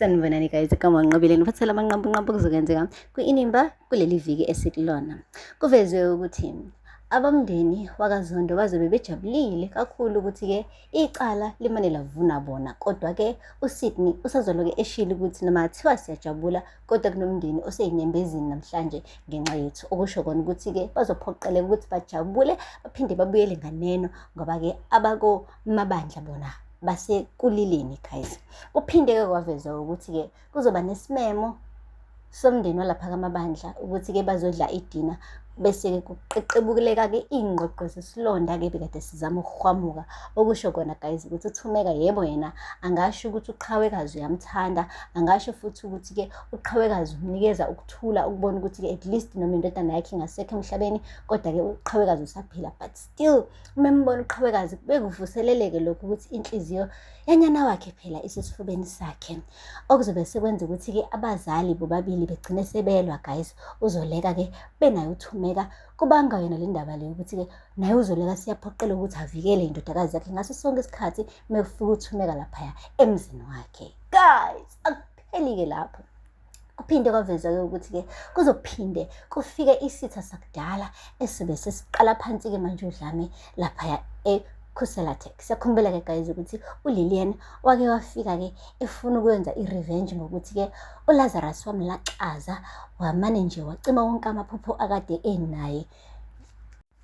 Sanibonani guys, igama nginqobile ngiphathela amanqampunqampu kuzokwenzeka kwi-Inimba kuleli viki esikulona. Kuvezwe ukuthi abamndeni wakaZondo bazobe bejabulile kakhulu ukuthi-ke icala limane lavuna bona, kodwa-ke uSydney usazoloke eshilo ukuthi noma thiwa siyajabula kodwa kunomndeni osey'nyembezini namhlanje ngenxa yethu. Okusho kona ukuthi-ke bazophoqeleka ukuthi bajabule baphinde babuyele nganeno ngoba-ke abakomabandla bona basekulileni guys. Kuphinde-ke kwavezwa ukuthi-ke kuzoba nesimemo somndeni walapha kamabandla ukuthi-ke bazodla idina, bese-ke kuqeqebuleka-ke iy'ngqoqo zesilonda-ke bekade sizama ukuhwamuka. Okusho kona guys ukuthi uThumeka yebo yena angasho ukuthi uqhawekazi uyamthanda, angasho futhi ukuthi-ke uqhawekazi umnikeza ukuthula, ukubona ukuthi-ke at least noma indodana yakhe ingasekho emhlabeni kodwa-ke uqhawekazi usaphila. But still umembona uqhawekazi bekuvuseleleke lokhu ukuthi inhliziyo yanyana wakhe phela isesifubeni sakhe, okuzobe sekwenza ukuthi-ke abazali bobabili begcine sebelwa guys. UZoleka-ke benaye uThumeka kubanga yona le ndaba le ukuthi-ke naye uZoleka siyaphoqela ukuthi avikele indodakazi yakhe ngaso sonke isikhathi mekufika uThumeka laphaya emzini wakhe. Guys, akupheli-ke lapho. Kuphinde kwavezwa-ke ukuthi-ke kuzophinde kufike isitha sakudala esibe sesiqala phansi-ke manje udlame laphaya Khuselathek. Siyakhumbula-ke guys ukuthi uLilian wake wafika-ke efuna ukwenza i-revenge ngokuthi-ke uLazarus wamlaxaza wamane nje wacima wonke amaphupho akade enaye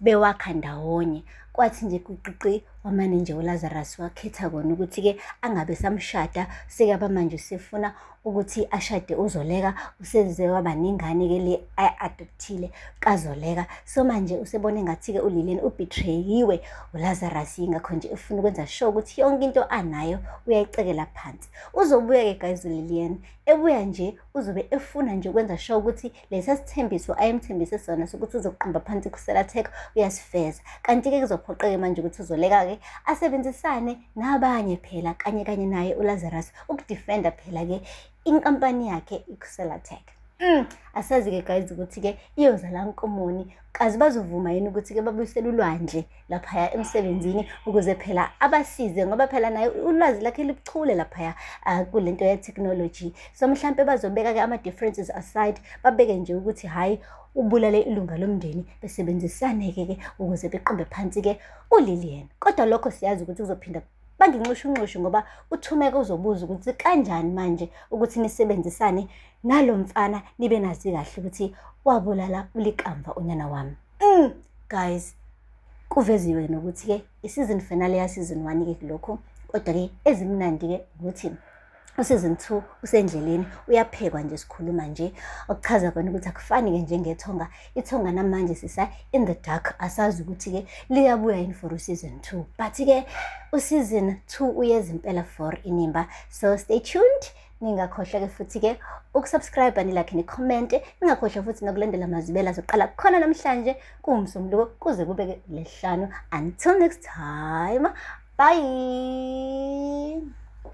bewakha ndawonye. Kwathi nje kuqiqi wamane nje uLazarus wakhetha kona ukuthi-ke angabe samshada, sekaba manje sefuna ukuthi ashade uZoleka. Useze waba nengane-ke le ayi-adoptile kaZoleka. So manje usebone ngathi-ke uLilian ubetreyiwe uLazarus, yingakho nje ufuna ukwenza sure ukuthi yonke into anayo uyayicekela phansi. Uzobuya-ke guys uLilian, ebuya nje uzobe efuna nje ukwenza sure ukuthi lesa sithembiso ayemthembise sona sokuthi uzoqumba phansi Khuselathek uyasifeza. Kanti-ke kuzophoqeka manje ukuthi uZoleka-ke asebenzisane nabanye phela kanye naye uLazarus ukudefenda phela-ke inkampani yakhe iKhuselathek. Asazi-ke guys ukuthi-ke iyozala nkomoni, kazi bazovuma yini ukuthi-ke babuyisele ulwandle laphaya emsebenzini ukuze phela abasize, ngoba phela naye ulwazi lakhe libuchule laphaya kule nto ye-technology. So mhlampe bazobeka-ke ama-differences aside, babeke nje ukuthi hhayi ubulale ilunga lomndeni besebenzisane-ke ukuze bequmbe phansi-ke uLilian. Kodwa lokho siyazi ukuthi kuzophinda banginxushunxushu ngoba uThumeka uzobuza ukuthi kanjani manje ukuthi nisebenzisane nalo mfana nibe nazi kahle ukuthi wabulala uLikamva unyana wami. Guys, kuveziwe nokuthi-ke i-season finale ya-season 1-ke kulokhu, kodwa-ke ezimnandi-ke ukuthi u-season 2 usendleleni, uyaphekwa nje sikhuluma nje, okuchaza kona ukuthi akufani-ke njengethonga. Ithonga namanje sisa in the dark, asazi ukuthi-ke liyabuya yini for u-season 2, but-ke u-season 2 uyeza impela for Inimba. So stay tuned. Ningakhohlwa-ke futhi-ke ukusubscribe, nilike, nikhomente. Ningakhohlwa futhi nokulandela amazibela azoqala khona namhlanje kuwuMsombuluko kuze kube-ke Lesihlanu. Until next time, bye.